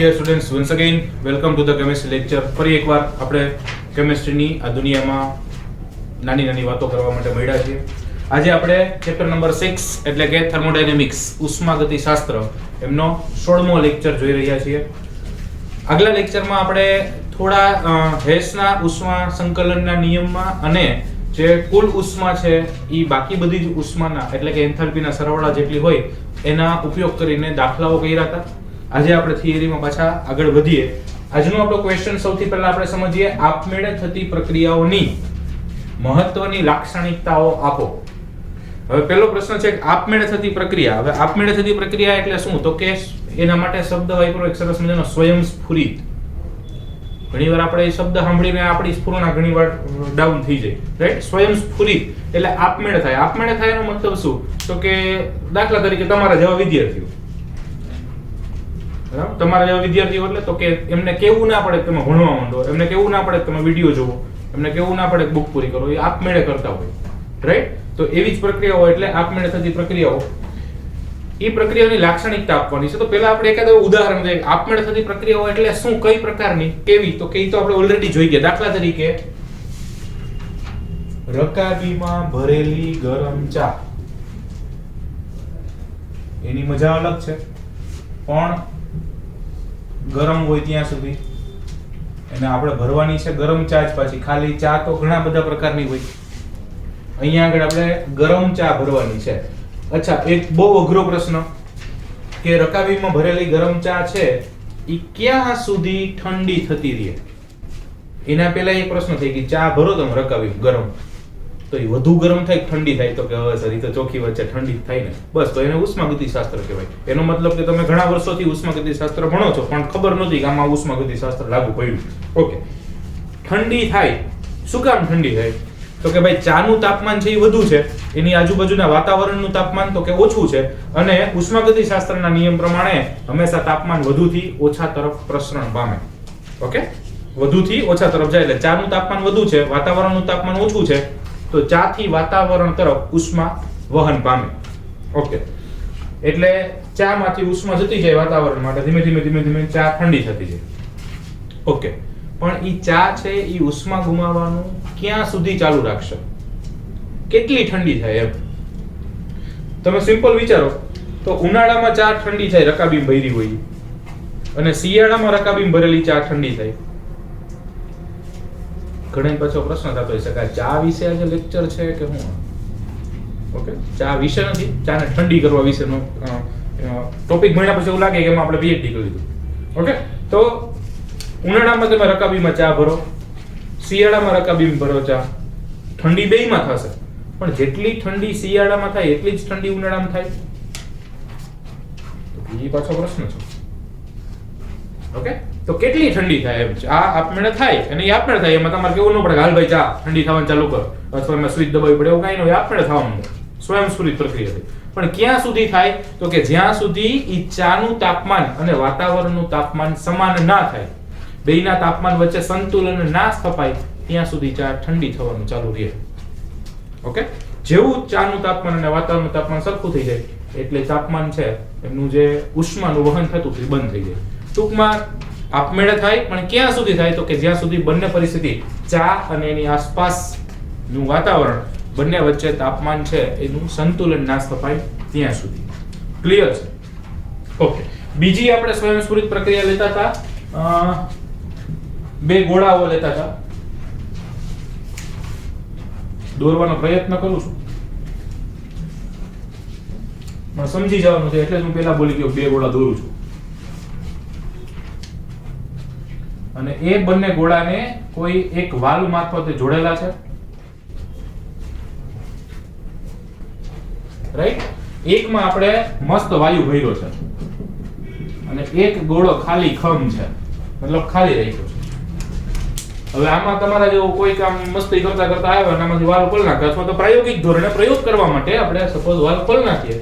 dear students, once again welcome to the chemistry lecture. ફરી એકવાર આપણે કેમિસ્ટ્રીની આ દુનિયામાં નાની નાની વાતો કરવા માટે મળ્યા છીએ. આજે આપણે ચેપ્ટર નંબર 6 એટલે કે થર્મોડાયનેમિક્સ ઉષ્માગતિશાસ્ત્ર એમનો 16મો લેક્ચર જોઈ રહ્યા છીએ. આગલા લેક્ચરમાં આપણે થોડા હેસના ઉષ્મા સંકલનના નિયમમાં અને જે કુલ ઉષ્મા છે એ બાકી બધી જ ઉષ્માના એટલે કે એન્થાલ્પીના સરવાળા જેટલી હોય એના ઉપયોગ કરીને દાખલાઓ કર્યા હતા. આજે આપણે થિયરીમાં પાછા આગળ વધીએ. આજનો આપણો ક્વેશ્ચન સૌથી પહેલા આપણે સમજીએ આપમેળે થતી પ્રક્રિયાઓની મહત્વની લાક્ષણિકતાઓ આપો. હવે પહેલો પ્રશ્ન છે કે આપમેળે થતી પ્રક્રિયા. હવે આપમેળે થતી પ્રક્રિયા એટલે શું? તો કે એના માટે શબ્દ વાપરો એક સરસ મજાનો સ્વયંસ્ફુરિત. ઘણીવાર આપણે એ શબ્દ સાંભળીને આપણી સ્ફુરણા ઘણીવાર ડાઉન થઈ જાય, રાઈટ? સ્વયંસ્ફુરિત એટલે આપમેળે થાય. આપમેળે થાય એનો મતલબ શું? તો કે દાખલા તરીકે તમારા જેવા વિદ્યાર્થીઓ, બરાબર? તમારા જેવા વિદ્યાર્થીઓ એટલે તો કે એમને કેવું ના પડે કે તમે ભણવા માંડો, એમને કેવું ના પડે કે તમે વિડિયો જોવો, એમને કેવું ના પડે કે બુક પૂરી કરો. એ આપમેળે કરતા હોય, રાઈટ? તો એવી જ પ્રક્રિયાઓ એટલે આપમેળે થતી પ્રક્રિયાઓ. એ પ્રક્રિયાઓની લાક્ષણિકતા આપવાની છે. તો પહેલા આપણે એકાદ ઉદાહરણ દઈએ. આપમેળે થતી પ્રક્રિયાઓ એટલે શું, કઈ પ્રકારની, કેવી? તો કે ઈ તો આપણે ઓલરેડી જોઈ ગયા. દાખલા તરીકે રકાબીમાં ભરેલી ગરમ ચા, એની મજા અલગ છે, પણ ગરમ હોય ત્યાં સુધી એને આપણે ભરવાની છે ગરમ ચા જ. પાછી ખાલી ચા તો ઘણા બધા પ્રકારની હોય. અહીંયા આગળ આપણે ગરમ ચા ભરવાની છે. અચ્છા, એક બહુ અઘરો પ્રશ્ન કે રકાબીમાં ભરેલી ગરમ ચા છે ઈ ક્યાં સુધી ઠંડી થતી રહે? એના પહેલા એક પ્રશ્ન થઈ ગઈ, ચા ભરો તમે રકાબી ગરમ, તો એ વધુ ગરમ થાય ઠંડી થાય? તો કે હવે સર, ઈ તો ચોખ્ખી વચ્ચે ઠંડી થાય ને, બસ. તો એને ઉષ્માગતિશાસ્ત્ર કહેવાય. એનો મતલબ કે તમે ઘણા વર્ષોથી ઉષ્માગતિશાસ્ત્ર ભણો છો પણ ખબર નહોતી કે આમાં ઉષ્માગતિશાસ્ત્ર લાગુ પડ્યું. ઓકે, ઠંડી થાય. શું કામ ઠંડી થાય? તો કે ભાઈ ચાનું તાપમાન છે એ વધુ છે, એની આજુબાજુના વાતાવરણનું તાપમાન તો કે ઓછું છે, અને ઉષ્માગતિશાસ્ત્રના નિયમ પ્રમાણે હંમેશા તાપમાન વધુથી ઓછા તરફ પ્રસરણ પામે. ઓકે, વધુથી ઓછા તરફ જાય. એટલે ચાનું તાપમાન વધુ છે, વાતાવરણનું તાપમાન ઓછું છે, તો ચા થી વાતાવરણ તરફ ઉષ્મા વહન પામે. ઓકે, એટલે ચા માંથી ઉષ્મા જતી જાય વાતાવરણ માટે, ધીમે ધીમે ધીમે ધીમે ચા ઠંડી થતી જાય. ઓકે, પણ ઈ ચા છે ઈ ઉષ્મા ગુમાવવાનું ક્યાં સુધી ચાલુ રાખશે? કેટલી ઠંડી થાય એમ? તમે સિમ્પલ વિચારો તો ઉનાળામાં ચા ઠંડી થાય, રકાબીમ ભરી હોય, અને શિયાળામાં રકાબીમ ભરેલી ચા ઠંડી થાય. ઘણા પાછો પ્રશ્ન થતો હશે કે ચા વિશે આજે લેક્ચર છે કે શું? ઓકે, ચા વિશે નથી, ચાને ઠંડી કરવા વિશેનો ટોપિક ભણ્યા પછી એવું લાગે કે એમાં આપણે પીએચડી કરી લીધું. ઓકે, તો ઉનાળામાં તમે રકાબીમાં ચા ભરો, શિયાળામાં રકાબીમાં ભરો ચા, ઠંડી બેયમાં થશે. પણ જેટલી ઠંડી શિયાળામાં થાય એટલી જ ઠંડી ઉનાળામાં થાય? એ પાછો પ્રશ્ન છે. ઓકે, તો કેટલી ઠંડી થાય એમ? આ આપમેળે થાય, અને એ આપમેળે થાય. એમાં તમારે કેવું ન પડે હાલ ભાઈ ચા ઠંડી થવાનું ચાલુ કરો, અથવા એમાં સ્વિચ દબાવવી પડે, એવું કઈ ન હોય. આપમેળે થવા માંડે, સ્વયંસ્ફુરિત પ્રક્રિયા થઈ. પણ ક્યાં સુધી થાય? તો કે જ્યાં સુધી ઈ ચાનું તાપમાન અને વાતાવરણનું તાપમાન સમાન ના થાય, બેયના તાપમાન વચ્ચે સંતુલન ના સ્થપાય, ત્યાં સુધી ચા ઠંડી થવાનું ચાલુ રહે. ઓકે, જેવું ચાનું તાપમાન અને વાતાવરણનું તાપમાન સરખું થઈ જાય એટલે તાપમાન છે એમનું જે ઉષ્માનું વહન થતું એ બંધ થઈ જાય. ટૂંકમાં આપમેળે થાય, પણ ક્યાં સુધી થાય? તો કે જ્યાં સુધી બંને પરિસ્થિતિ, ચા અને એની આસપાસનું વાતાવરણ, બંને વચ્ચે તાપમાન છે એનું સંતુલન ના સ્થપાય ત્યાં સુધી. ક્લિયર છે? ઓકે, બીજી આપણે સ્વયંસ્ફુરિત પ્રક્રિયા લેતા હતા, બે ગોળાઓ લેતા હતા. દોરવાનો પ્રયત્ન કરું છું પણ સમજી જવાનું છે, એટલે જ હું પહેલા બોલી ગયો બે ગોળા દોરું છું. અને એ બંને ગોળાને કોઈ એક વાલ્વ મારફતે જોડેલા છે, રાઈટ? એકમાં આપણે મસ્ત વાયુ ભર્યો છે અને એક ગોળો ખાલી ખમ છે, મતલબ ખાલી રાખ્યો છે. હવે આમાં તમારા જેવું કોઈ કામ મસ્તી કરતા કરતા આવ્યો અને આમાંથી વાલ્વ ખોલી નાખે, અથવા તો પ્રાયોગિક ધોરણે પ્રયોગ કરવા માટે આપણે સપોઝ વાલ્વ ખોલી નાખીએ.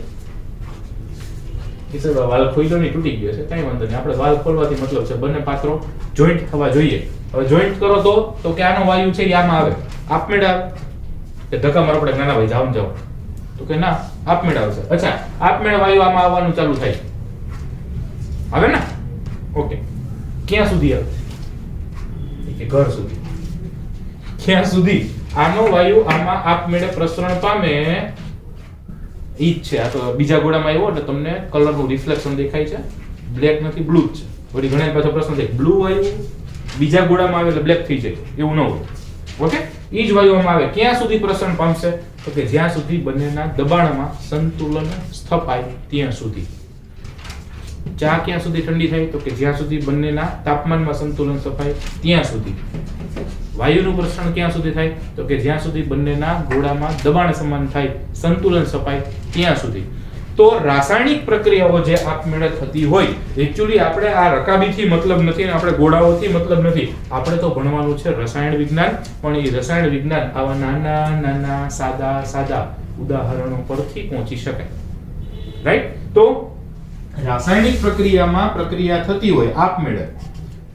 વાલ્વ ખોલ્યો નહીં, તૂટી ગયો છે, કઈ વાંધો નહીં. આપણે વાલ્વ ખોલવાથી મતલબ છે બંને પાત્રો જોઈન્ટ થવા જોઈએ. હવે જોઈન્ટ કરો તો કે આનો વાયુ છે એ આમાં આવે, આપમેળે આવે કે ધક્કા મારો પડે, નાના ભાઈ જાવ જાવ, તો કે ના, આપમેળે આવશે. અચ્છા, આપમેળે વાયુ આમાં આવવાનું ચાલુ થાય, આવે ને? ઓકે, ક્યાં સુધી આવે કે ઘર સુધી. ક્યાં સુધી આનો વાયુ આમાં આપમેળે પ્રસરણ પામે ઈ જ છે. આ તો બીજા ગોળામાં આવ્યો એટલે તમને કલરનું રિફ્લેક્શન દેખાય છે, બ્લેક નથી બ્લુ જ છે. વળી ઘણા પાછો પ્રશ્ન થાય બ્લુ વાયુ બીજા ગોળામાં આવે એટલે બ્લેક થઈ જાય, એવું ન હોય. ઓકે, ઈ જ વાયુમાં આવે ક્યાં સુધી પ્રસરણ પામશે તો કે જ્યાં સુધી બંનેના દબાણમાં સંતુલન સ્થપાય ત્યાં સુધી. ચા ક્યાં સુધી ઠંડી થાય તો કે જ્યાં સુધી બંનેના તાપમાનમાં સંતુલન સ્થપાય ત્યાં સુધી. વાયુનું પ્રસરણ ક્યાં સુધી થાય તો કે જ્યાં સુધી બંનેના ગોળામાં દબાણ સમાન થાય, સંતુલન સ્થપાય ત્યાં સુધી. તો રાસાયણિક પ્રક્રિયાઓ જે આપમેળે થતી હોય, એક્ચ્યુઅલી આપણે આ રકાબીથી મતલબ નથી ને આપણે ગોળાઓથી મતલબ નથી. આપણે તો ભણવાનું છે રસાયણ વિજ્ઞાન, પણ એ રસાયણ વિજ્ઞાન આવા નાના નાના સાદા સાદા ઉદાહરણો પરથી પહોંચી શકાય. રાઈટ? તો રાસાયણિક પ્રક્રિયામાં પ્રક્રિયા થતી હોય આપમેળે,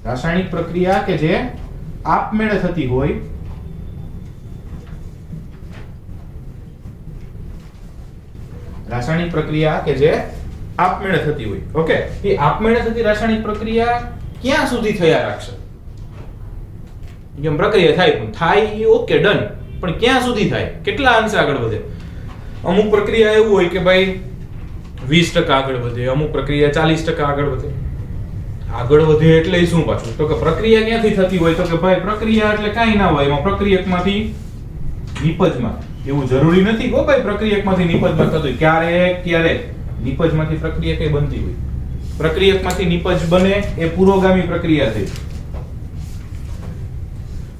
રાસાયણિક પ્રક્રિયા કે જે આપમેળે થતી હોય, રાસાયણિક પ્રક્રિયા કે જે આપમેળે થતી હોય. ઓકે, એ આપમેળે થતી રાસાયણિક પ્રક્રિયા ક્યાં સુધી થયા રાખશે? જેમ પ્રક્રિયા થાય પણ થાય એ ઓકે ડન, પણ ક્યાં સુધી થાય, કેટલા અંશે આગળ વધે? અમુક પ્રક્રિયા એવું હોય કે ભાઈ 20% આગળ વધે, અમુક પ્રક્રિયા 40% આગળ વધે. આગળ વધે એટલે શું પાછું? તો કે પ્રક્રિયા ક્યાંથી થતી હોય તો કે ભાઈ પ્રક્રિયા એટલે કાંઈ ના હોય, એમાં પ્રક્રિયકમાંથી નિપજમાં. એવું જરૂરી નથી કે ભાઈ પ્રક્રિયકમાંથી નિપજમાં થતું હોય. ક્યારેક નિપજમાંથી પ્રક્રિયા કઈ બનતી હોય. પ્રક્રિયકમાંથી નિપજ બને એ પુરોગામી પ્રક્રિયા થઈ,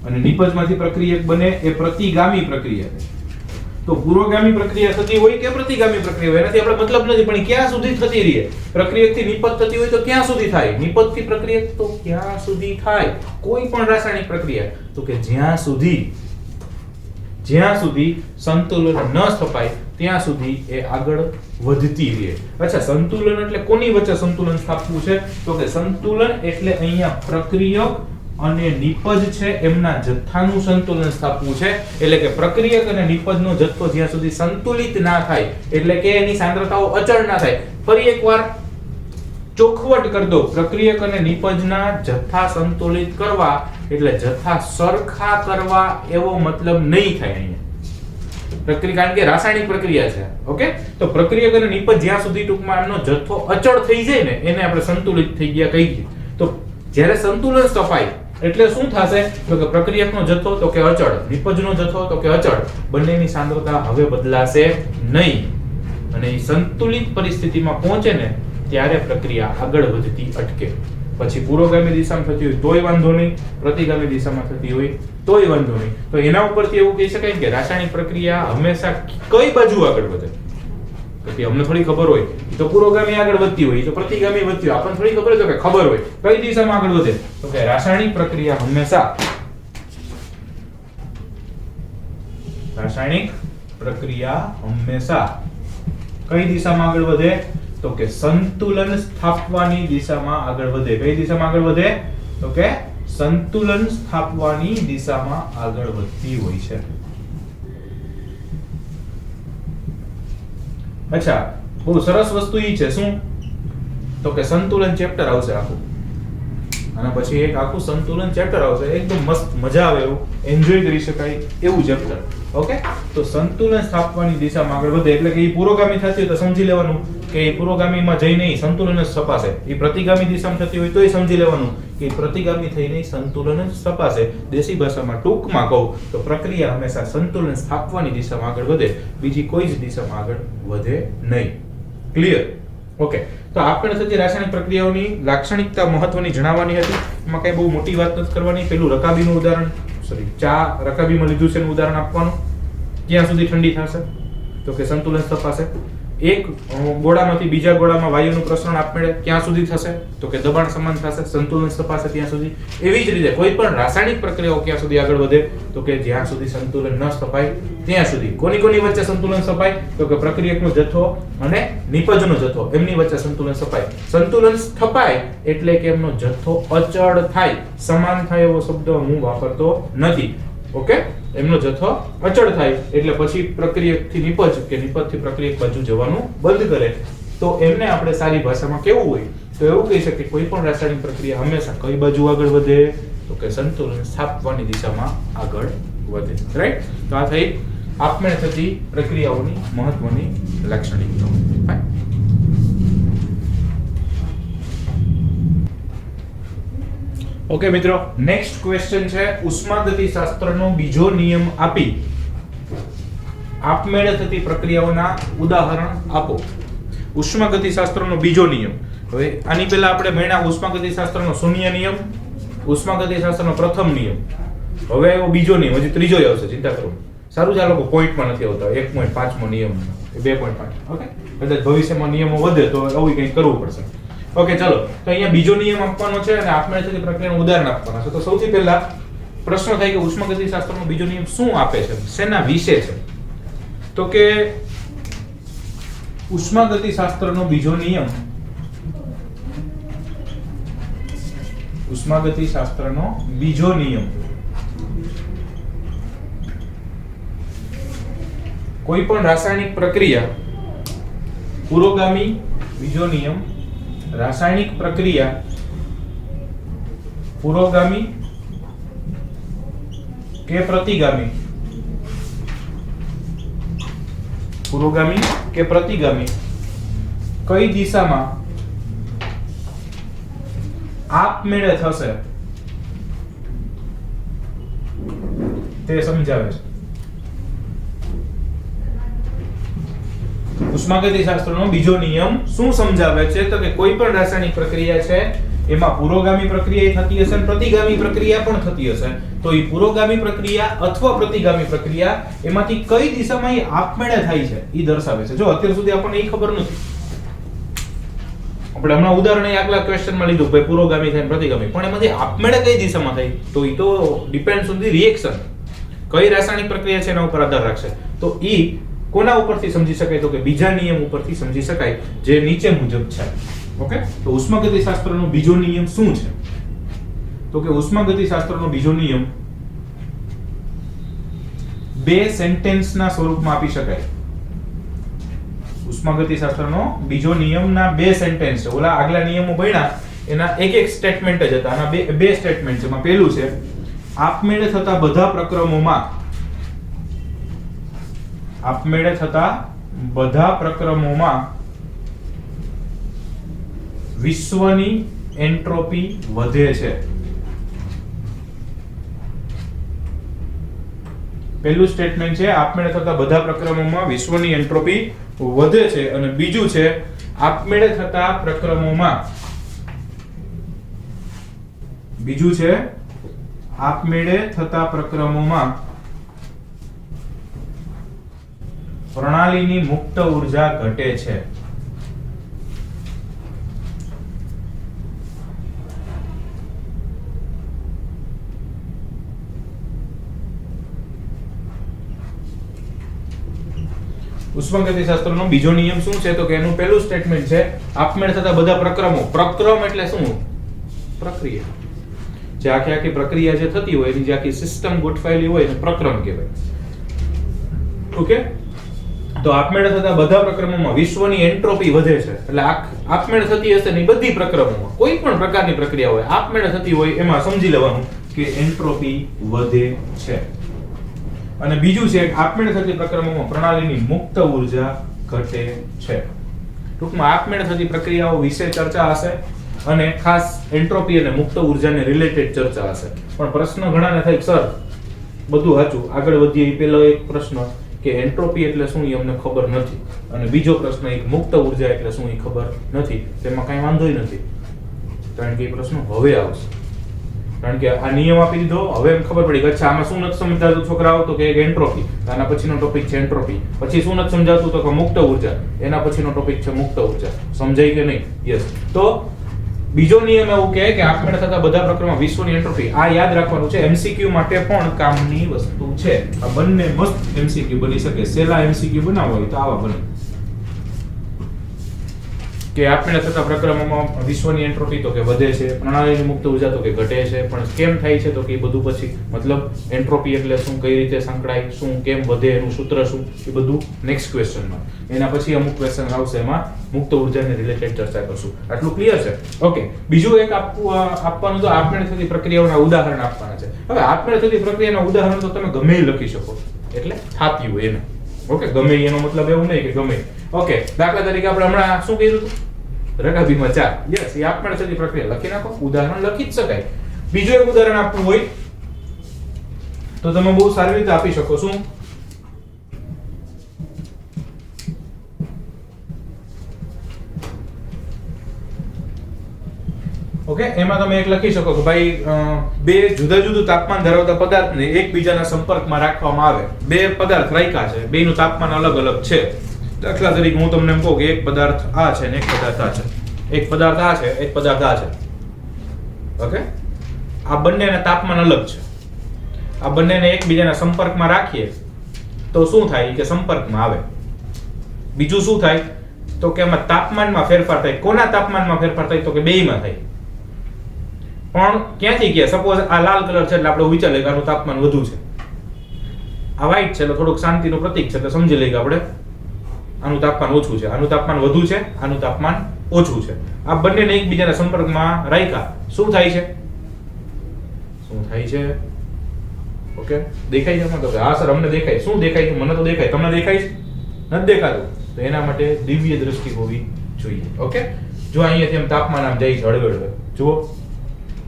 અને નિપજમાંથી પ્રક્રિયક બને એ પ્રતિગામી પ્રક્રિયા થઈ. તો પુરોગામી પ્રક્રિયા થતી હોય કે પ્રતિગામી પ્રક્રિયા હોય એનાથી આપણે મતલબ નથી, પણ ક્યાં સુધી થતી રહે? પ્રક્રિયકથી નિપજ થતી હોય તો ક્યાં સુધી થાય? નિપજથી પ્રક્રિયક તો ક્યાં સુધી થાય? કોઈ પણ રાસાયણિક પ્રક્રિયા તો કે જ્યાં સુધી સંતુલન ન સ્થપાય ત્યાં સુધી એ આગળ વધતી રહે. અચ્છા, સંતુલન એટલે કોની વચ્ચે સંતુલન સ્થાપવું છે તો કે સંતુલન એટલે અહીંયા પ્રક્રિયક અને નિપજ છે એમના જથ્થાનું સંતુલન સ્થાપવું છે. એટલે કે પ્રક્રિયક અને નિપજનો જથ્થો જ્યાં સુધી સંતુલિત ના થાય, એટલે કે એની સાંદ્રતાઓ અચળ ના થાય. ફરી એકવાર ચોખવટ કરી દો, પ્રક્રિયક અને નિપજના જથ્થા સંતુલિત કરવા એટલે જથ્થા સરખા કરવા એવો મતલબ નહીં થાય અહીંયા. પ્રક્રિયા કારણ કે રાસાયણિક પ્રક્રિયા છે. ઓકે, તો પ્રક્રિયક અને નિપજ જ્યાં સુધી ટૂંકમાં એમનો જથ્થો અચળ થઈ જાય ને એને આપણે સંતુલિત થઈ ગયા કહીએ. તો જ્યારે સંતુલન સ્થપાય એટલે શું થશે તો કે પ્રક્રિયકનો જથ્થો તો કે અચળ, નિપજનો જથ્થો તો કે અચળ, બંનેની સાંદ્રતા હવે બદલાશે નહીં, અને સંતુલિત પરિસ્થિતિમાં પહોંચે ને ત્યારે પ્રક્રિયા આગળ વધતી અટકે. પછી પુરોગામી દિશામાં થતી હોય તોય વાંધો નહીં, પ્રતિગામી દિશામાં થતી હોય તોય વાંધો નહીં. તો એના ઉપરથી એવું કહી શકાય કે રાસાયણિક પ્રક્રિયા હંમેશા કઈ બાજુ આગળ વધે? તો અમને થોડી ખબર હોય તો પુરોગામી આગળ વધતી હોય, તો પ્રતિગામી વધતી હોય, આપણને થોડી ખબર હોય તો કે ખબર હોય કઈ દિશામાં આગળ વધે તો કે રાસાયણિક પ્રક્રિયા હંમેશા કઈ દિશામાં આગળ વધે તો કે સંતુલન સ્થાપવાની દિશામાં આગળ વધે. કઈ દિશામાં આગળ વધે તો કે સંતુલન સ્થાપવાની દિશામાં આગળ વધતી હોય છે. અચ્છા, બહુ સરસ વસ્તુ ઈ છે શું તો કે સંતુલન ચેપ્ટર આવશે આખું, અને પછી એક આખું સંતુલન ચેપ્ટર આવશે, એકદમ મસ્ત મજા આવે એવું, એન્જોય કરી શકાય એવું ચેપ્ટર. ઓકે, તો સંતુલન સ્થાપવાની દિશામાં આગળ વધે એટલે કે એ પુરોગામી થતી હોય તો સમજી લેવાનું કે એ પુરોગામીમાં જઈ નહીં સંતુલન જ સ્થપાશે. એ પ્રતિગામી દિશામાં થતી હોય તોય સમજી લેવાનું કે પ્રતિગામી થઈ નહીં સંતુલન જ સ્થપાશે. દેશી ભાષામાં ટૂંકમાં કહું તો પ્રક્રિયા હંમેશા સંતુલન સ્થાપવાની દિશામાં આગળ વધે, બીજી કોઈ જ દિશામાં આગળ વધે નહીં. ક્લિયર? ઓકે, તો આપણે થતી રાસાયણિક પ્રક્રિયાઓની લાક્ષણિકતા મહત્વની જણાવવાની હતી. એમાં કઈ બહુ મોટી વાત નથી કરવાની. પેલું રકાબીનું ઉદાહરણ, ચા રકાબીમાં લીધું છે એનું ઉદાહરણ આપવાનું. ક્યાં સુધી ઠંડી થશે તો કે સંતુલન સ્થપાશે. એક ગોળામાંથી બીજા ગોળામાં વાયુનું પ્રસરણ આપમેળે ક્યાં સુધી થશે તો કે દબાણ સમાન થશે, સંતુલન સ્થપાશે ત્યાં સુધી. એવી જ રીતે કોઈ પણ રાસાયણિક પ્રક્રિયાઓ ક્યાં સુધી આગળ વધે તો કે જ્યાં સુધી સંતુલન ન સ્થપાય ત્યાં સુધી. કોની વચ્ચે સંતુલન સ્થપાય તો કે પ્રક્રિયકનો જથ્થો અને નિપજનો જથ્થો એમની વચ્ચે સંતુલન સ્થપાય. સંતુલન સ્થપાય એટલે કે એમનો જથ્થો અચળ થાય, સમાન થાય એવો શબ્દ હું વાપરતો નથી. ઓકે, એમનો જથ્થો અચળ થાય એટલે પછી પ્રક્રિયકથી નિપજ કે નિપજથી પ્રક્રિયક બાજુ જવાનું બંધ કરે તો એમને આપણે સારી ભાષામાં કેવું હોય તો એવું કહી શકીએ કોઈ પણ રાસાયણિક પ્રક્રિયા હંમેશા કઈ બાજુ આગળ વધે તો કે સંતુલન સ્થાપવાની દિશામાં આગળ વધે. રાઈટ? તો આ થઈ આપમેળે થતી પ્રક્રિયાઓની મહત્વની લાક્ષણિકતાઓ. ઓકે મિત્રો, નેક્સ્ટ ક્વેશ્ચન છે ઉષ્માગતિશાસ્ત્રનો બીજો નિયમ આપી આપમેળે થતી પ્રક્રિયાઓના ઉદાહરણ આપો. ઉષ્માગતિશાસ્ત્રનો બીજો નિયમ. હવે આની પહેલા આપણે ભણ્યા ઉષ્માગતિશાસ્ત્રનો શૂન્ય નિયમ, ઉષ્માગતિશાસ્ત્રનો પ્રથમ નિયમ. હવે આવ્યો બીજો નિયમ, હજી ત્રીજો આવશે, ચિંતા કરો. સારું છે આ લોકો પોઈન્ટમાં નથી આવતા. 1.5મો નિયમ, 2.5. ઓકે, કદાચ ભવિષ્યમાં નિયમો વધે તો આવું કંઈક કરવું પડશે. ઓકે ચાલો, તો અહીંયા બીજો નિયમ આપવાનો છે અને આપમેળે થતી પ્રક્રિયાનું ઉદાહરણ આપવાનું છે. તો સૌથી પહેલા પ્રશ્ન થાય કે ઉષ્માગતિશાસ્ત્રનો બીજો નિયમ શું આપે છે, શેના વિશે છે? તો કે ઉષ્માગતિશાસ્ત્રનો બીજો નિયમ, ઉષ્માગતિશાસ્ત્રનો બીજો નિયમ કોઈ પણ રાસાયણિક પ્રક્રિયા પુરોગામી, બીજો નિયમ રાસાયણિક પ્રક્રિયા પુરોગામી કે પ્રતિગામી, પુરોગામી કે પ્રતિગામી કઈ દિશામાં આપમેળે થશે તે સમજાવે છે. ઉષ્માગતિશાસ્ત્રનો બીજો નિયમ શું સમજાવે છે? તો કે કોઈ પણ રાસાયણિક પ્રક્રિયા છે એમાં પુરોગામી પ્રક્રિયા થતી હશે અને પ્રતિગામી પ્રક્રિયા પણ થતી હશે. તો એ પુરોગામી પ્રક્રિયા અથવા પ્રતિગામી પ્રક્રિયા એમાંથી કઈ દિશામાં એ આપમેળે થાય છે એ દર્શાવે છે. જો અત્યાર સુધી આપણને એ ખબર નથી. આપણે હમણાં ઉદાહરણ આગલા ક્વેશ્ચનમાં લીધું ભાઈ પુરોગામી થાય પ્રતિગામી, પણ એમાંથી આપમેળે કઈ દિશામાં થાય તો એ તો ડિપેન્ડ્સ ઓન ધી રિએક્શન. કઈ રાસાયણિક પ્રક્રિયા છે એના ઉપર આધાર રાખશે. તો ઈ કોના ઉપરથી સમજી શકાય? તો કે બીજા નિયમ ઉપરથી સમજી શકાય જે નીચે મુજબ છે. ઓકે, તો ઉષ્માગતિશાસ્ત્રનો બીજો નિયમ શું છે? તો કે ઉષ્માગતિશાસ્ત્રનો બીજો નિયમ બે સેન્ટેન્સના સ્વરૂપમાં આપી શકાય. ઉષ્માગતિશાસ્ત્રનો બીજો નિયમના બે સેન્ટેન્સ છે. ઓલા આગલા નિયમો ભણ્યા એના એક સ્ટેટમેન્ટ જ હતા, આના બે સ્ટેટમેન્ટ છે. એમાં પહેલું છે આપમેળે થતા બધા પ્રક્રમોમાં, આપમેળે થતા બધા પ્રક્રમોમાં વિશ્વની એન્ટ્રોપી વધે છે. પહેલું સ્ટેટમેન્ટ છે આપમેળે થતા બધા પ્રક્રમોમાં વિશ્વની એન્ટ્રોપી વધે છે અને બીજું છે આપમેળે થતા પ્રક્રમોમાં, બીજું છે આપમેળે થતા પ્રક્રમોમાં પ્રણાલીની મુક્ત ઉર્જા ઘટે છે. ઉષ્માગતિશાસ્ત્રનો બીજો નિયમ શું છે? તો કે એનું પહેલું સ્ટેટમેન્ટ છે આપમેળે થતા બધા પ્રક્રમો. પ્રક્રમ એટલે શું? પ્રક્રિયા. જે આખી પ્રક્રિયા જે થતી હોય એની જે આખી સિસ્ટમ ગોઠવાયેલી હોય એને પ્રક્રમ કહેવાય. ઓકે, તો આપમેળે થતા બધા પ્રક્રમોમાં વિશ્વની એન્ટ્રોપી વધે છે. એટલે આપમેળે થતી હશે ને બધી પ્રક્રમોમાં કોઈ પણ પ્રકારની પ્રક્રિયા હોય આપમેળે થતી હોય એમાં સમજી લેવાનું કે એન્ટ્રોપી વધે છે. અને બીજું છે આપમેળે થતી પ્રક્રમોમાં પ્રણાલીની મુક્ત ઉર્જા ઘટે છે. ટૂંકમાં આપમેળે થતી પ્રક્રિયાઓ વિશે ચર્ચા હશે અને ખાસ એન્ટ્રોપી અને મુક્ત ઉર્જાને રિલેટેડ ચર્ચા હશે. પણ પ્રશ્ન ઘણાને થાય સર બધું સાચું, આગળ વધીએ એ પહેલો એક પ્રશ્ન કે એન્ટ્રોપી એટલે શું એ અમને ખબર નથી, અને બીજો પ્રશ્ન એક મુક્ત ઉર્જા એટલે શું એ ખબર નથી. તેમાં કઈ વાંધો નથી, કારણ કે એ પ્રશ્ન હવે આવશે. કારણ કે આ નિયમ આપી દીધો, હવે એમ ખબર પડી કે અચ્છા આમાં શું નથી સમજાતું છોકરાઓ? તો કે એન્ટ્રોપી. આના પછીનો ટોપિક છે એન્ટ્રોપી. પછી શું નથી સમજાતું? તો કે મુક્ત ઉર્જા. એના પછીનો ટોપિક છે મુક્ત ઉર્જા. સમજાય કે નહીં? યસ. તો બીજો નિયમ એવું કહે કે આપમેળે થતા બધા પ્રક્રમમાં વિશ્વની એન્ટ્રોપી. આ યાદ રાખવાનું છે, એમસીક્યુ માટે પણ કામની વસ્તુ છે. આ બંને મસ્ત એમસીક્યુ બની શકે. સેલા એમસીક્યુ બનાવવા હોય તો આવા બને. કે આપમેળે થતા પ્રક્રિયામાં વિશ્વની એન્ટ્રોપી તો કે વધે છે, પ્રણાલીની મુક્ત ઉર્જા તો કે ઘટે છે, પણ કેમ થાય છે તો કે એ બધું પછી મતલબ એન્ટ્રોપી એટલે શું, કઈ રીતે સંકળાય, શું કેમ વધે, એનું સૂત્ર શું, એ બધું નેક્સ્ટ ક્વેશ્ચનમાં. એના પછી અમુક ક્વેશ્ચન આવશે, એમાં મુક્ત ઉર્જાને રિલેટેડ ચર્ચા કરશું. આટલું ક્લિયર છે? ઓકે. બીજું એક આપવાનું તો આપમેળે થતી પ્રક્રિયાઓના ઉદાહરણ આપવાના છે. હવે આપમેળે થતી પ્રક્રિયાના ઉદાહરણ તો તમે ગમે એ લખી શકો, એટલે થાતી હોય એને. ઓકે, ગમે એનો મતલબ એવું નહીં કે ગમે. ઓકે, દાખલા તરીકે આપણે હમણાં શું કીધું હતું? રકાબીમાં 4. યસ, એ આપમેળે થતી પ્રક્રિયા લખી નાખો, ઉદાહરણ લખી જ શકાય. બીજું એક ઉદાહરણ આપવું હોય તો તમે બહુ સારી રીતે આપી શકો. શું? ઓકે, એમાં તમે એક લખી શકો કે ભાઈ બે જુદા જુદું તાપમાન ધરાવતા પદાર્થને એકબીજાના સંપર્કમાં રાખવામાં આવે. બે પદાર્થ રાખ્યા છે, બેનું તાપમાન અલગ અલગ છે. દાખલા તરીકે હું તમને એમ કહું કે એક પદાર્થ આ છે ને એક પદાર્થ આ છે. એક પદાર્થ આ છે, એક પદાર્થ આ છે. ઓકે, આ બંનેના તાપમાન અલગ છે. આ બંનેને એકબીજાના સંપર્કમાં રાખીએ તો શું થાય કે સંપર્કમાં આવે. બીજું શું થાય તો કે આમાં તાપમાનમાં ફેરફાર થાય. કોના તાપમાનમાં ફેરફાર થાય તો કે બેયમાં થાય. પણ ક્યાંથી ગયા? સપોઝ આ લાલ કલર છે એટલે આપણે વિચાર લઈએ કે આનું તાપમાન વધુ છે. આ વ્હાઈટ છે એટલે થોડુંક શાંતિનું પ્રતીક છે એટલે સમજી લઈએ કે આપણે આનું તાપમાન ઓછું છે, આનું તાપમાન વધુ છે, આનું તાપમાન ઓછું છે. આ બંનેને એકબીજાના સંપર્કમાં રાખ્યા, શું થાય છે? શું થાય છે? ઓકે, દેખાય છે? તો હા સર અમને દેખાય. શું દેખાય છે? મને તો દેખાય. તમને દેખાય છે? નથી દેખાતું? તો એના માટે દિવ્ય દ્રષ્ટિ હોવી જોઈએ. ઓકે, જો અહીંયાથી આમ તાપમાન આમ જાય છે હળવે હળવે, જુઓ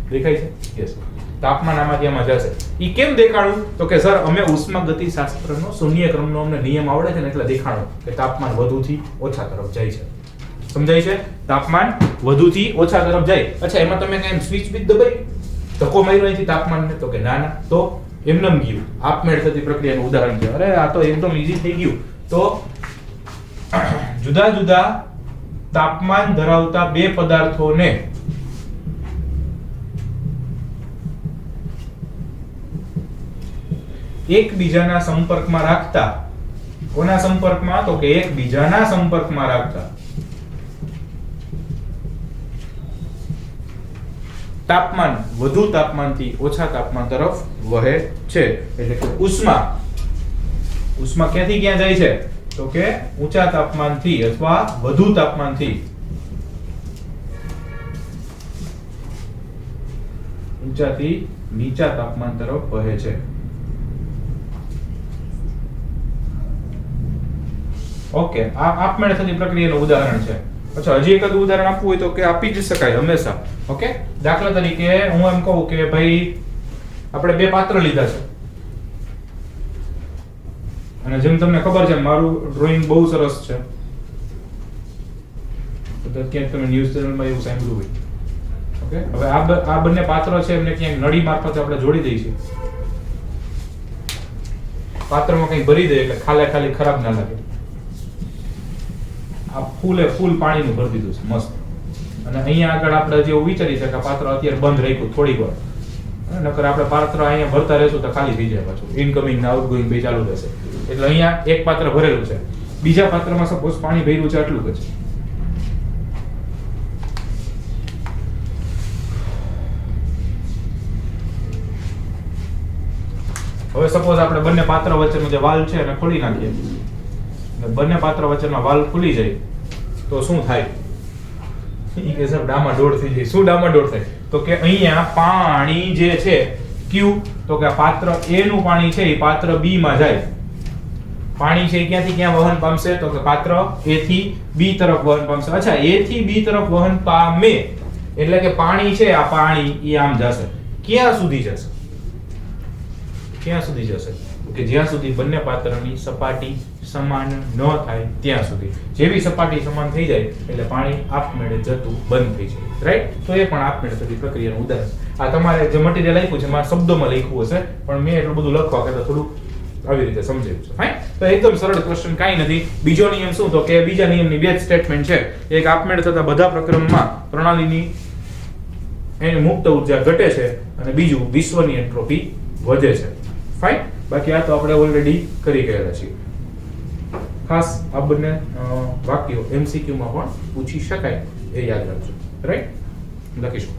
દેખાય છે? યસ, તાપમાન આમાંથી આમાં જશે. ઈ કેમ દેખાડું તો કે સર અમે ઉષ્માગતિશાસ્ત્રનો શૂન્ય ક્રમનો અમને નિયમ આવડે છે ને એટલે દેખાડો કે તાપમાન વધુથી ઓછા તરફ જાય છે. સમજાય છે? તાપમાન વધુથી ઓછા તરફ જાય. અચ્છા, એમાં તમે કઈ સ્વિચ બીચ દબાઈ ધક્કો માર્યો અહીંથી તાપમાનને તો કે ના ના, તો એમનેમ ગયું. આપમેળે થતી પ્રક્રિયાનું ઉદાહરણ છે. અરે આ તો એકદમ ઈઝી થઈ ગયું. તો જુદા જુદા તાપમાન ધરાવતા બે પદાર્થોને એકબીજાના સંપર્કમાં રાખતા. કોના સંપર્કમાં? તો કે એકબીજાના સંપર્કમાં રાખતા તાપમાન વધુ તાપમાનથી ઓછા તાપમાન તરફ વહે છે. એટલે કે ઉષ્મા ક્યાંથી ક્યાં જાય છે? તો કે ઊંચા તાપમાનથી અથવા વધુ તાપમાનથી ઊંચાથી નીચા તાપમાન તરફ વહે છે. ઓકે, આ આપમેળે થતી પ્રક્રિયાનું ઉદાહરણ છે. અચ્છા, હજી એકાદ ઉદાહરણ આપવું હોય તો કે આપી જ શકાય હંમેશા. ઓકે, દાખલા તરીકે હું એમ કહું કે ભાઈ આપણે બે પાત્ર લીધા છે અને જેમ તમને ખબર છે મારું ડ્રોઈંગ બહુ સરસ છે. તો ક્યાંક તમે ન્યૂઝ ચેનલમાં એવું સાંભળ્યું હોય. ઓકે, હવે આ બંને પાત્ર છે એમને ક્યાંક નળી મારફતે આપણે જોડી દઈએ. પાત્રમાં કંઈ ભરી દે એટલે ખાલી ખરાબ ના લાગે. આ ફૂલ પાણીનું ભરી દીધું છે મસ્ત. અને અહીંયા આગળ આપણે જેવું વિચારી છે કે પાત્ર અત્યારે બંધ રાખ્યું થોડીક વાર, નકર આપણે પાત્ર અહીંયા ભરતા રહેશું તો ખાલી થઈ જાય પાછું. ઇનકમિંગ ને આઉટગોઈંગ બે ચાલુ રહેશે. એટલે અહીંયા એક પાત્ર ભરેલું છે, બીજા પાત્રમાં સપોઝ પાણી ભર્યું છે આટલું જ. હવે સપોઝ આપણે બંને પાત્ર વચ્ચેનો જે વાલ્વ છે એને ખોલી નાખીએ અને બંને પાત્ર વચ્ચેનો વાલ્વ ખુલી જાય તો શું થાય? ઈ કે સર ડામાડોળ થઈ જાય. શું ડામાડોળ થાય? તો કે અહીંયા પાણી જે છે ક્યુ, તો કે પાત્ર A નું પાણી છે એ પાત્ર B માં જાય. પાણી છે ક્યાંથી ક્યાં વહન પામશે? તો કે પાત્ર A થી B તરફ વહન પામશે. અચ્છા, A થી B તરફ વહન પામે એટલે કે પાણી છે આ પાણી એ આમ જશે. ક્યાં સુધી જશે? ક્યાં સુધી જશે? કે જ્યાં સુધી બંને પાત્રની સપાટી સમાન ન થાય ત્યાં સુધી. જેવી સપાટી સમાન થઈ જાય એટલે પાણી આપમેળે જતું બંધ થઈ જાય. રાઈટ? તો એ પણ આપમેળે થતી પ્રક્રિયાનું ઉદાહરણ. આ તમારે જે મટીરીયલ આપ્યું છે એમાં શબ્દોમાં લખ્યું હશે, પણ મેં એટલું બધું લખવા કરતા થોડું આવી રીતે સમજાવ્યું છે. ફાઇન? તો એકદમ સરળ ક્વેશ્ચન, કાંઈ નથી. બીજો નિયમ શું? તો કે બીજા નિયમની બે જ સ્ટેટમેન્ટ છે. એક આપમેળે થતા બધા પ્રક્રમમાં પ્રણાલીની એની મુક્ત ઉર્જા ઘટે છે અને બીજું વિશ્વની એન્ટ્રોપી વધે છે. ફાઇન? બાકી આ તો આપણે ઓલરેડી કરી ગયેલા છીએ. ખાસ આ બંને વાક્યો MCQ માં પણ પૂછી શકાય, એ યાદ રાખજો. રાઈટ, લખીશું.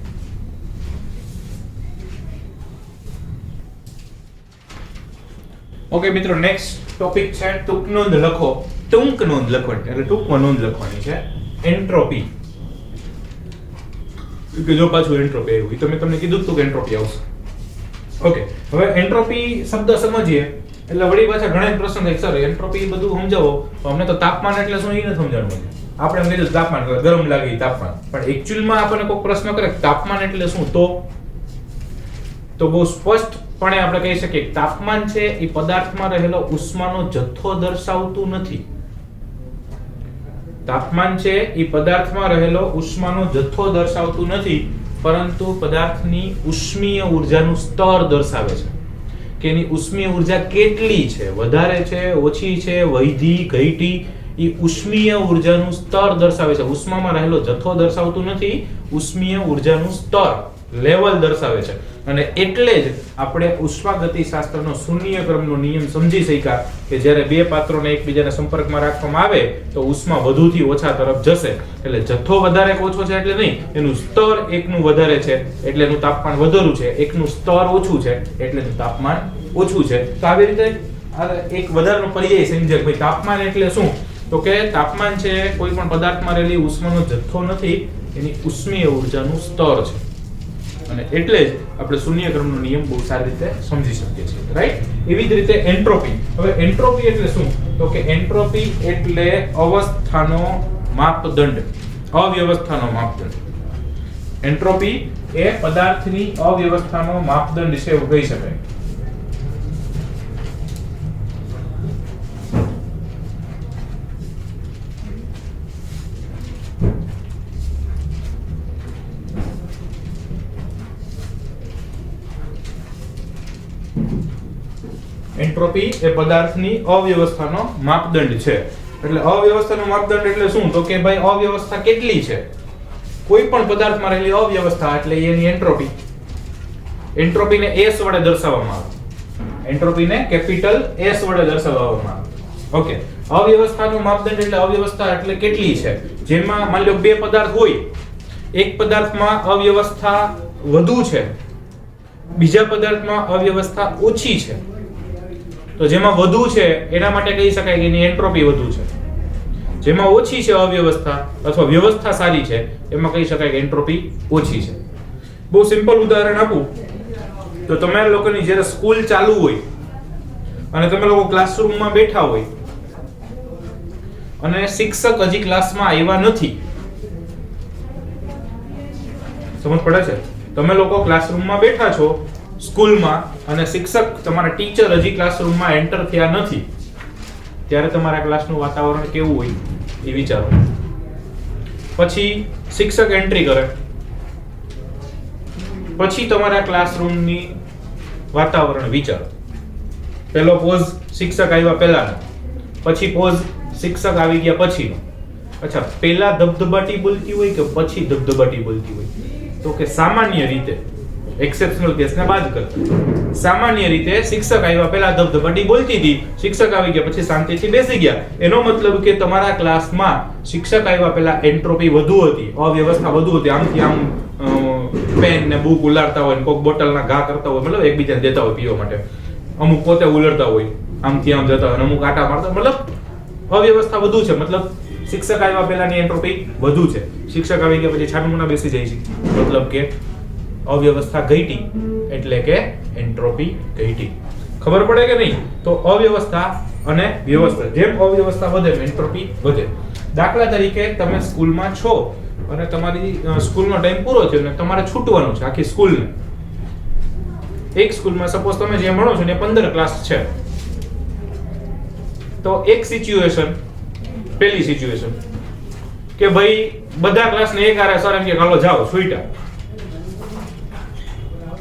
ઓકે મિત્રો, નેક્સ્ટ ટોપિક છે ટૂંક નોંધ લખો. ટૂંક નોંધ લખવાની એટલે ટૂંકમાં નોંધ લખવાની છે એન્ટ્રોપી. કે જો પાછું એન્ટ્રોપી આવ્યું, તો મેં તમને કીધું હતું કે એન્ટ્રોપી આવશે. ઓકે, હવે એન્ટ્રોપી શબ્દ સમજીએ એટલે વળી પાછા ઘણા પ્રશ્ન થાય, સર એન્ટ્રોપી બધું સમજાવો, તો અમને તો તાપમાન એટલે શું એ નથી સમજાણું. આપણે એમ કીધું તાપમાન, ગરમ લાગે તાપમાન, પણ એકચ્યુઅલમાં આપણને કોઈ પ્રશ્ન કરે તાપમાન એટલે શું, તો બહુ સ્પષ્ટપણે આપણે કહી શકીએ કે તાપમાન છે એ પદાર્થમાં રહેલો ઉષ્માનો જથ્થો દર્શાવતું નથી. તાપમાન છે એ પદાર્થમાં રહેલો ઉષ્માનો જથ્થો દર્શાવતું નથી, પરંતુ પદાર્થની ઉષ્મીય ઊર્જાનું સ્તર દર્શાવે છે કે એની ઉષ્મીય ઊર્જા કેટલી છે, વધારે છે, ઓછી છે, વૈધી, ઘટી. એ ઉષ્મીય ઊર્જાનું સ્તર દર્શાવે છે. ઉષ્મામાં રહેલો જથ્થો દર્શાવતું નથી, ઉષ્મીય ઊર્જાનું સ્તર, લેવલ દર્શાવે છે. અને એટલે જ આપણે ઉષ્માગતિશાસ્ત્રનો શૂન્ય ક્રમનો નિયમ સમજી શક્યા કે જ્યારે બે પાત્રોને એકબીજાના સંપર્કમાં રાખવામાં આવે તો ઉષ્મા વધુથી ઓછા તરફ જશે. એટલે જથ્થો વધારે કે ઓછો છે એટલે નહીં, એનું સ્તર એકનું વધારે છે એટલે એનું તાપમાન વધારું છે, એકનું સ્તર ઓછું છે એટલે એનું તાપમાન ઓછું છે. તો આવી રીતે એક વધારાનો પર્યાય સમજે ભાઈ તાપમાન એટલે શું, તો કે તાપમાન છે કોઈ પણ પદાર્થમાં રહેલી ઉષ્માનો જથ્થો નથી, એની ઉષ્મીય ઊર્જાનું સ્તર છે. અને એટલે જ આપણે શૂન્ય ક્રમનો નિયમ બહુ સારી રીતે સમજી શકીએ છીએ. રાઈટ, એવી જ રીતે એન્ટ્રોપી. હવે એન્ટ્રોપી એટલે શું, તો કે એન્ટ્રોપી એટલે અવસ્થાનો માપદંડ, અવ્યવસ્થાનો માપદંડ. એન્ટ્રોપી એ પદાર્થની અવ્યવસ્થાનો માપદંડ છે એવું કહી શકાય. એન્ટ્રોપી એ પદાર્થની અવ્યવસ્થાનો માપદંડ છે. એટલે અવ્યવસ્થાનો માપદંડ એટલે શું, તો કે ભાઈ અવ્યવસ્થા કેટલી છે, કોઈ પણ પદાર્થમાં રહેલી અવ્યવસ્થા એટલે એની એન્ટ્રોપી. એન્ટ્રોપીને S વડે દર્શાવવામાં આવે, એન્ટ્રોપીને કેપિટલ S વડે દર્શાવવામાં આવે. ઓકે, અવ્યવસ્થાનો માપદંડ એટલે અવ્યવસ્થા એટલે કેટલી છે, જેમાં માની લો બે પદાર્થ હોય, એક પદાર્થમાં અવ્યવસ્થા વધુ છે, બીજા પદાર્થમાં અવ્યવસ્થા ઓછી છે. તો જેમાં વધુ છે એના માટે કહી શકાય કે એની એન્ટ્રોપી વધુ છે, જેમાં ઓછી છે અવ્યવસ્થા અથવા વ્યવસ્થા સારી છે એમાં કહી શકાય કે એન્ટ્રોપી ઓછી છે. બહુ સિમ્પલ ઉદાહરણ આપું તો તમારા લોકોની જ્યારે સ્કૂલ ચાલુ હોય અને તમે લોકો ક્લાસરૂમમાં બેઠા હોય અને શિક્ષક હજી ક્લાસમાં આવ્યા નથી, સમજ પડે છે? તમે લોકો ક્લાસરૂમમાં બેઠા છો સ્કૂલમાં અને શિક્ષક તમારા ટીચર હજી ક્લાસરૂમમાં એન્ટર થયા નથી, ત્યારે તમારા ક્લાસનું વાતાવરણ કેવું હોય એ વિચારો. પછી શિક્ષક એન્ટ્રી કરે, પછી તમારા ક્લાસરૂમની વાતાવરણ વિચારો. પહેલો પોઝ શિક્ષક આવ્યા પહેલાનો, પછી પોઝ શિક્ષક આવી ગયા પછીનો. અચ્છા, પહેલા ધબધબાટી બોલતી હોય કે પછી ધબધબાટી બોલતી હોય? તો કે સામાન્ય રીતે, એક્સેપ્શનલ કેસને બાદ કરતા, સામાન્ય રીતે શિક્ષક આવ્યા પહેલા ધબધબાટી બોલતી હતી, શિક્ષક આવી ગયા પછી શાંતિથી બેસી ગયા. એનો મતલબ કે તમારા ક્લાસમાં શિક્ષક આવ્યા પહેલા એન્ટ્રોપી વધુ હતી, અવ્યવસ્થા વધુ હતી. આમથી આમ પેન ને બુક ઉલાડતા હોય, કોક બોટલના ઘા કરતા હોય, મતલબ એકબીજાને દેતા હોય પીવા માટે, અમુક પોતે ઉલડતા હોય, આમથી આમ જતા હોય, અમુક આટા મારતા, મતલબ અવ્યવસ્થા વધુ છે. મતલબ શિક્ષક આવ્યા પહેલાની એન્ટ્રોપી વધુ છે, શિક્ષક આવી ગયા પછી છાનમુના બેસી જાય છે, મતલબ કે અવ્યવસ્થા ઘટી, એટલે કે એન્ટ્રોપી ઘટી. ખબર પડે કે નહીં? તો અવ્યવસ્થા અને વ્યવસ્થા, જેમ અવ્યવસ્થા વધે એમ એન્ટ્રોપી વધે. દાખલા તરીકે તમે સ્કૂલમાં છો અને તમારી સ્કૂલનો ટાઈમ પૂરો થયો અને તમારે છૂટવાનું છે આખી સ્કૂલને. એક સ્કૂલમાં સપોઝ તમે જે ભણો છો ને 15 ક્લાસ છે, તો એક સિચ્યુએશન, પહેલી સિચ્યુએશન કે ભાઈ બધા ક્લાસને એક આરે સર એમ કે હાલો જાઓ છૂટા,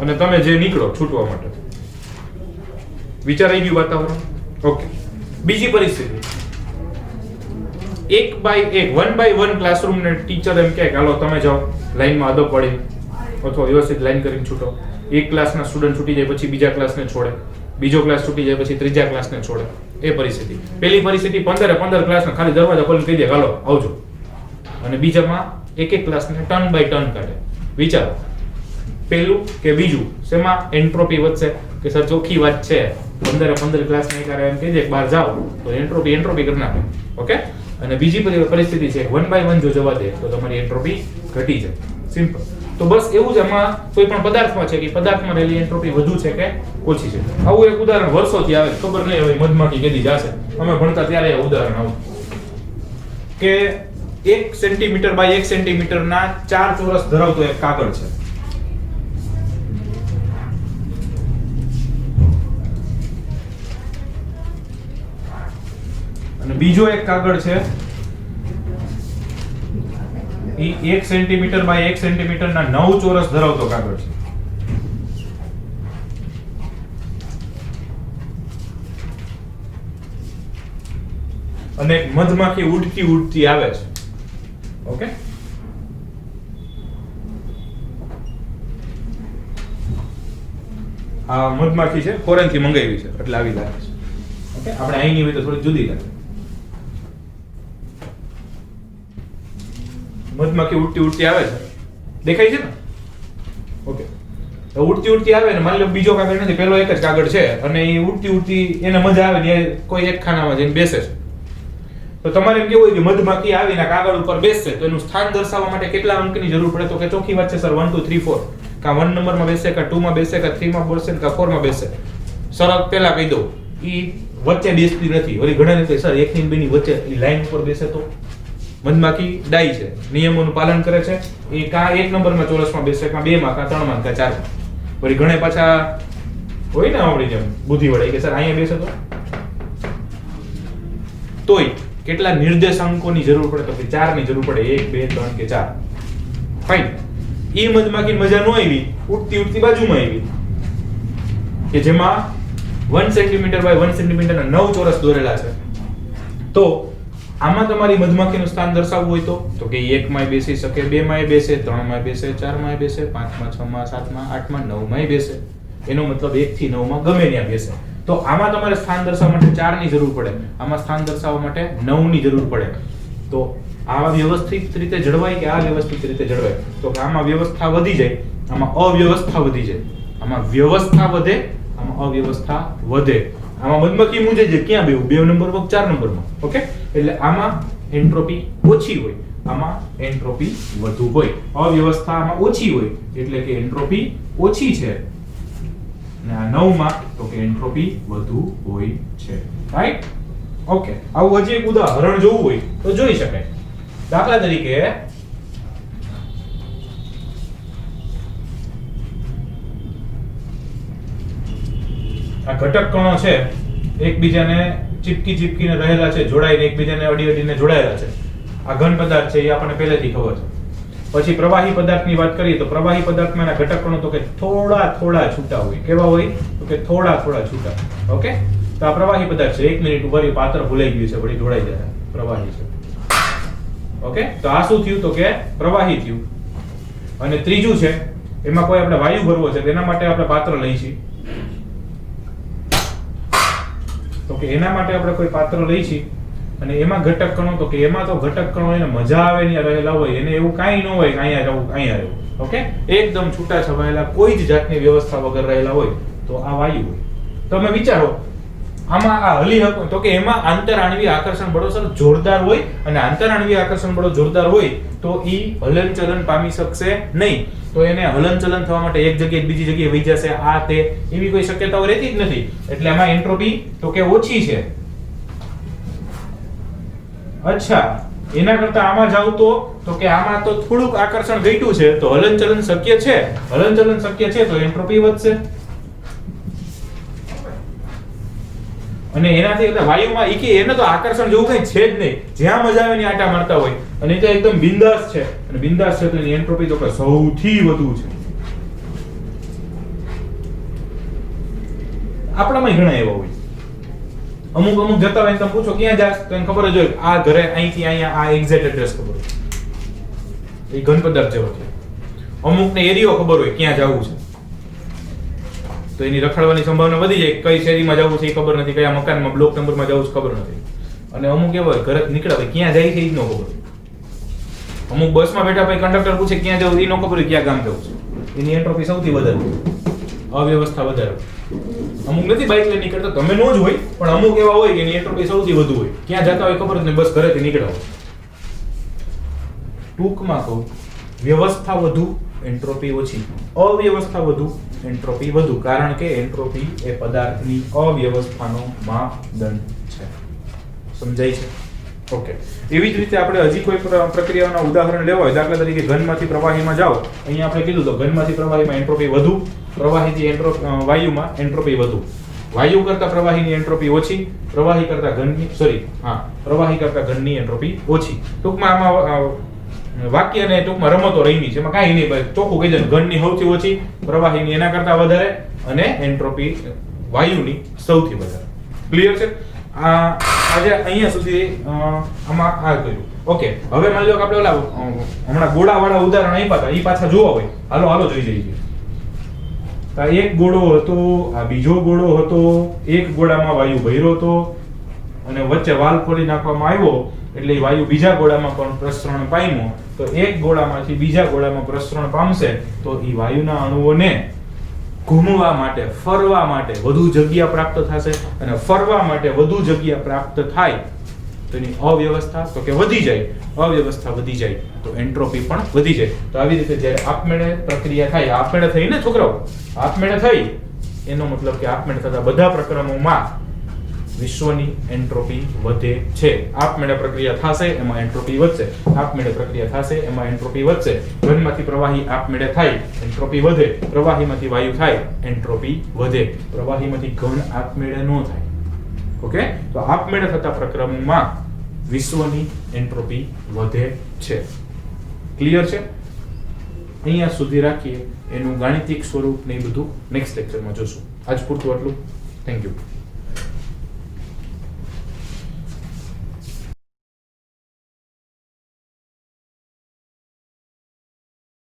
અને તમે જે નીકળો છૂટવા માટે. વિચારાઈ ગયું વાતાવરણ? ઓકે. બીજી પરિસ્થિતિ, 1 બાય 1 ક્લાસરૂમ ને ટીચર એમ કહે હાલો તમે જાઓ, લાઈનમાં અદબ પડી અથવા વ્યવસ્થિત લાઈન કરીને છૂટો. એક ક્લાસના સ્ટુડન્ટ છૂટી જાય પછી બીજા ક્લાસને છોડે, બીજો ક્લાસ છૂટી જાય પછી ત્રીજા ક્લાસને છોડે. એ પરિસ્થિતિ. પહેલી પરિસ્થિતિ 15 ક્લાસને ખાલી દરવાજા ખોલીને કહી દે હાલો આવજો, અને બીજામાં એક ક્લાસને ટર્ન બાય ટર્ન કાઢે. વિચારો પહેલું કે બીજું, શેમાં એન્ટ્રોપી વધશે? કે સર ચોખ્ખી વાત છે 15 ક્લાસને એકારે એમ કહી દે કે બહાર જાઓ તો એન્ટ્રોપી કરી નાખે. ઓકે, અને બીજી પરિસ્થિતિ છે 1 by 1 જો જવા દે તો તમારી એન્ટ્રોપી ઘટી જાય. સિમ્પલ. તો બસ એવું જ આમાં કોઈ પણ પદાર્થમાં છે કે પદાર્થમાં રહેલી એન્ટ્રોપી વધુ છે કે ઓછી છે. આવું એક ઉદાહરણ વર્ષોથી આવે, ખબર નહીં હવે મધમાખી કેદી જશે. અમે ભણતા ત્યારે એ ઉદાહરણ આવું કે 1 સેન્ટીમીટર બાય 1 સેન્ટીમીટરના 4 ચોરસ ધરાવતો એક કાગળ છે. અને બીજો એક કાગળ છે એ 1 સેન્ટીમીટર બાય 1 સેન્ટીમીટરના 9 ચોરસ ધરાવતો કાગળ છે. અને મધમાખી ઉડતી આવે છે. ઓકે, આ મધમાખી છે ફોરેન થી મંગાવી છે એટલે આવી લાગે છે. ઓકે, આપણે અહીંની હોય તો થોડી જુદી લાગે. મધમાખી ઉડતી આવે છે, દેખાય છે ને? ઓકે, તો ઉડતી આવે ને માની લો બીજો કાગળ નથી, પેલો એક જ કાગળ છે અને એ ઉડતી એને મજા આવે ને કોઈ એક ખાનામાં જઈને બેસે છે. તો તમારે એમ કેવું હોય કે મધમાખી આવીને કાગળ ઉપર બેસશે તો એનું સ્થાન દર્શાવવા માટે કેટલા અંકની જરૂર પડે? તો કે ચોખ્ખી વાત છે સર 1 2 3 4, કા 1 નંબરમાં બેસે, કા 2 માં બેસે, કા 3 માં બેસે, કા 4 માં બેસે. શરત પહેલા કહી દઉં, ઈ વચ્ચે બેસતી નથી. વળી ઘણા ને સર 1 ની 2 ની વચ્ચે ઈ લાઈન ઉપર બેસે તો મધમાખી ડાઈ છે, નિયમોનું પાલન કરે છે. એ કા 1 નંબરમાં ચોરસમાં બેસે, કા 2 માં, કા 3 માં, કા 4 માં. વળી ઘણા પાછા હોય ને આપણી જેમ બુદ્ધિ વડે કે સર અહીંયા બેસે તોય કેટલા નિર્દેશાંકોની જરૂર પડે? તો કે 4 ની જરૂર પડે. 1 2 3 કે 4. ફાઈન. ઈ મધમાખી મજા ન આવી, ઉડતી બાજુમાં આવી કે જેમાં 1 સેન્ટીમીટર બાય 1 સેન્ટીમીટરના 9 ચોરસ દોરેલા છે. તો આમાં તમારી મધમાખીનું સ્થાન દર્શાવવું હોય તો કે 1 માં બેસી શકે, 2 માં બેસે, 3 માં બેસે, 4 માં બેસે, 5 માં, 6 માં, 7 માં, 8 માં, 9 માં બેસે. એનો મતલબ 1 થી 9 માં ગમે ત્યાં બેસે. તો આમાં તમારે સ્થાન દર્શાવવા માટે 4 ની જરૂર પડે, આમાં સ્થાન દર્શાવવા માટે 9 ની જરૂર પડે. તો આ વ્યવસ્થિત રીતે જળવાય કે આ વ્યવસ્થિત રીતે જળવાય? તો કે આમાં વ્યવસ્થા વધી જાય, આમાં અવ્યવસ્થા વધી જાય. આમાં વ્યવસ્થા વધે, આમાં અવ્યવસ્થા વધે. આમાં મધમાખી મૂંઝે છે ક્યાં બેવું? 2 નંબરમાં 4 નંબરમાં. ઓકે, એટલે આમાં એન્ટ્રોપી ઓછી હોય, આમાં એન્ટ્રોપી વધુ હોય. અવ્યવસ્થા આમાં ઓછી હોય એટલે કે એન્ટ્રોપી ઓછી છે. અને આ 9 માં તો કે એન્ટ્રોપી વધુ હોય છે. રાઈટ? ઓકે, આવું હજી એક ઉદાહરણ જોવું હોય તો જોઈ શકાય. દાખલા તરીકે આ ઘટક કણો છે એકબીજાને ચીપકીને રહેલા છે, જોડાઈને એકબીજાને અડીને જોડાયેલા છે. આ ઘન પદાર્થ છે એ આપણને પહેલેથી ખબર છે. પછી પ્રવાહી પદાર્થની વાત કરીએ તો પ્રવાહી પદાર્થમાં ઘટક કણો તો કે થોડા છૂટા હોય. કેવા હોય? તો કે થોડા છૂટા. ઓકે, તો આ પ્રવાહી પદાર્થ છે. 1 મિનિટ ઉપર પાત્ર ભૂલાઈ ગયું છે, વળી જોડાઈ જાય, પ્રવાહી છે. ઓકે, તો આ શું થયું? તો કે પ્રવાહી થયું. અને ત્રીજું છે એમાં કોઈ આપણે વાયુ ભરવો છે તેના માટે આપણે પાત્ર લઈ છીએ. તો કે એના માટે આપણે કોઈ પાત્ર લઈ છીએ અને એમાં ઘટક કણો તો કે એમાં તો ઘટક કણો એને મજા આવે ને રહેલા હોય, એને એવું કાંઈ ન હોય કે અહીંયા રહેવું. ઓકે, એકદમ છૂટા છવાયેલા કોઈ જ જાતની વ્યવસ્થા વગર રહેલા હોય તો આ વાયુ હોય. તમે વિચારો આમાં આ હલી હકો તો કે એમાં આંતરાણવીય આકર્ષણ બળો સર જોરદાર હોય, અને આંતરાણવીય આકર્ષણ બળો જોરદાર હોય તો ઈ હલનચલન પામી શકશે નહીં. તો એને હલનચલન થવા માટે એક જગ્યાએ બીજી જગ્યાએ વહી જશે, આ તે એવી કોઈ શક્યતાઓ રહેતી જ નથી. એટલે આમાં એન્ટ્રોપી તો કે ઓછી છે. અચ્છા, એના કરતા આમાં જાવ તો કે આમાં તો થોડુંક આકર્ષણ ઘટ્યું છે તો હલનચલન શક્ય છે. હલનચલન શક્ય છે તો એન્ટ્રોપી વધશે. અને એનાથી એટલે વાયુમાં એને તો આકર્ષણ જેવું કઈ છે જ નહીં, જ્યાં મજા આવે ને આટા મારતા હોય. અને એ તો એકદમ બિંદાસ છે, અને બિંદાસ છે તો એની એન્ટ્રોપી તો કે સૌથી વધુ છે. આપણામાં ઘણા એવા હોય, અમુક જતા હોય તમે પૂછો ક્યાં જાસ તો એને ખબર જ હોય આ ઘરે અહીંથી અહીંયા આ એક્ઝેક્ટ એડ્રેસ ખબર હોય. એ ઘન પદાર્થ જેવો છે. અમુકને એરિયો ખબર હોય ક્યાં જવું છે. તો એની રખડવાની સંભાવના વધી જાય. કઈ શેરીમાં જવું છે એ ખબર નથી, કયા મકાનમાં બ્લોક નંબરમાં જવું છે ખબર નથી. અને અમુક એવા હોય ઘરે નીકળ્યા હોય ક્યાં જાય છે એ જ ન ખબર. અમુક બસમાં બેઠા પછી કંડક્ટર પૂછે ક્યાં જવું, એ ન ખબર હોય ક્યાં ગામ જવું છે. એની એન્ટ્રોપી સૌથી વધારે, અવ્યવસ્થા વધારે. અમુક નથી બાઇક લઈને નીકળતા, તમે નો જ હોય, પણ અમુક એવા હોય કે એની એન્ટ્રોપી સૌથી વધુ હોય. ક્યાં જતા હોય ખબર જ નહીં, બસ ઘરેથી નીકળ્યા હોય. ટૂંકમાં કહું, વ્યવસ્થા વધુ, એન્ટ્રોપી ઓછી. અવ્યવસ્થા વધુ, એન્ટ્રોપી વધુ. કારણ કે એન્ટ્રોપી એ પદાર્થની અવ્યવસ્થાનો માપદંડ છે. સમજાય છે? ઓકે. એવી જ રીતે આપણે હજી કોઈ પ્રક્રિયાના ઉદાહરણ લેવા હોય, દાખલા તરીકે ઘનમાંથી પ્રવાહીમાં જાઓ, અહીંયા આપણે કીધું તો ઘનમાંથી પ્રવાહીમાં એન્ટ્રોપી વધુ, પ્રવાહીથી વાયુમાં એન્ટ્રોપી વધુ. વાયુ કરતા પ્રવાહીની એન્ટ્રોપી ઓછી, પ્રવાહી કરતા ઘનની એન્ટ્રોપી ઓછી. ટૂંકમાં આમાં વાક્યને ટૂંકમાં રમતો રમી છે, એમાં કાંઈ નહીં, ભાઈ ચોખ્ખું કહી દે, ઘનની સૌથી ઓછી, પ્રવાહીની એના કરતા વધારે, અને એન્ટ્રોપી વાયુની સૌથી વધારે. ક્લિયર છે? આજે અહીંયા સુધી આમાં આ કર્યું. ઓકે, હવે માની લો કે આપણે ઓલા હમણાં ગોળાવાળા ઉદાહરણ આપ્યા હતા, એ પાછા જોવા હોય. હાલો જોઈ જઈએ. તો એક ગોળો હતો, આ બીજો ગોળો હતો, એક ગોળામાં વાયુ ભર્યો હતો અને વચ્ચે વાલ્વ ખોલી નાખવામાં આવ્યો, એટલે વાયુ બીજા ગોળામાં પણ પ્રસરણ પામ્યો. તો એક ગોળામાંથી બીજા ગોળામાં પ્રસરણ પામશે તો એ વાયુના અણુઓને ઘૂમવા માટે, ફરવા માટે વધુ જગ્યા પ્રાપ્ત થશે, અને ફરવા માટે વધુ જગ્યા પ્રાપ્ત થાય તો એની અવ્યવસ્થા તો કે વધી જાય. અવ્યવસ્થા વધી જાય તો એન્ટ્રોપી પણ વધી જાય. તો આવી રીતે જ્યારે આપમેળે પ્રક્રિયા થાય, આપમેળે થઈ ને છોકરાઓ, આપમેળે થઈ એનો મતલબ કે આપમેળે થતા બધા પ્રક્રમોમાં વિશ્વની એન્ટ્રોપી વધે છે. આપમેળે પ્રક્રિયા થશે એમાં એન્ટ્રોપી વધશે, આપમેળે પ્રક્રિયા થશે એમાં એન્ટ્રોપી વધશે. ઘનમાંથી પ્રવાહી આપમેળે થાય, એન્ટ્રોપી વધે. પ્રવાહીમાંથી વાયુ થાય, એન્ટ્રોપી વધે. પ્રવાહીમાંથી ઘન આપમેળે ન થાય. ઓકે, તો આપમેળે થતા પ્રક્રમોમાં વિશ્વની એન્ટ્રોપી વધે છે. ક્લિયર છે? અહીંયા સુધી રાખીએ. એનું ગાણિતિક સ્વરૂપ ને એ બધું નેક્સ્ટ લેક્ચરમાં જોશું. આજ પૂરતું આટલું. Thank you.